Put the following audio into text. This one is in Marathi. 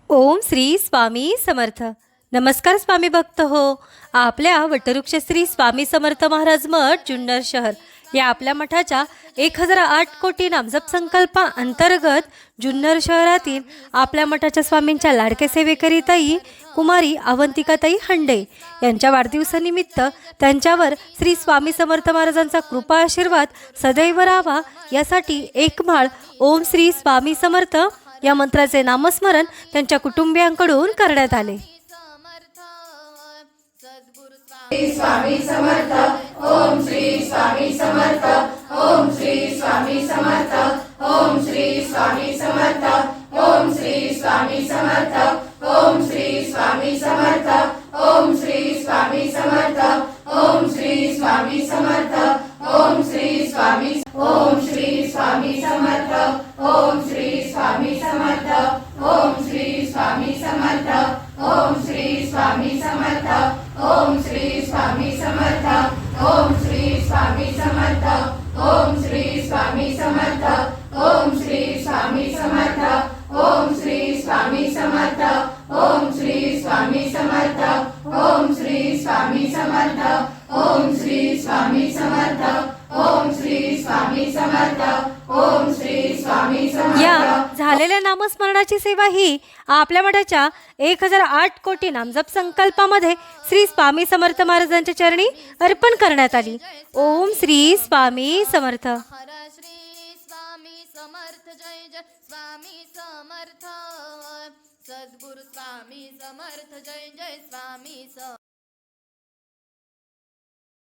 ओम श्री स्वामी समर्थ. नमस्कार स्वामी भक्त हो. आपल्या वटवृक्ष श्री स्वामी समर्थ महाराज मठ जुन्नर शहर या आपल्या मठाच्या 1008 कोटी नामजप संकल्पा अंतर्गत जुन्नर शहरातील आपल्या मठाच्या स्वामींच्या लाडके सेवेकरीताई कुमारी अवंतिकाताई हंडे यांच्या वाढदिवसानिमित्त त्यांच्यावर श्री स्वामी समर्थ महाराजांचा कृपा आशीर्वाद सदैव राहावा यासाठी एक माळ ओम श्री स्वामी समर्थ या मंत्राचे नामस्मरण त्यांच्या कुटुंबियांकडून करण्यात आले. स्वामी समर्थ ओम श्री स्वामी समर्थ ओम श्री स्वामी समर्थ ओम श्री स्वामी समर्थ ओम श्री स्वामी समर्थ ओम श्री स्वामी समर्थ ओम श्री स्वामी समर्थ ओम श्री स्वामी समर्थ ओम श्री स्वामी ओम श्री स्वामी समर्थ ओम श्री स्वामी समर्थ ओम श्री स्वामी समर्थ ओम श्री स्वामी समर्थ ओम श्री स्वामी समर्थ ओम श्री स्वामी समर्थ ओम श्री स्वामी समर्थ ओम श्री स्वामी समर्थ ओम श्री स्वामी समर्थ ओम श्री स्वामी समर्थ ओम श्री स्वामी समर्थ ओम श्री स्वामी समर्थ ओम श्री स्वामी समर्थ ओम श्री स्वामी समर्थ. या झालेल्या नामस्मरणाची सेवा ही आपल्या मठाच्या 1008 कोटी नामजप संकल्पामध्ये श्री स्वामी समर्थ महाराजांच्या चरणी अर्पण करण्यात आली. ओम श्री स्वामी समर्थ. श्री स्वामी समर्थ जय जय स्वामी समर्थ सद्गुरु स्वामी समर्थ जय जय स्वामी समर्थ.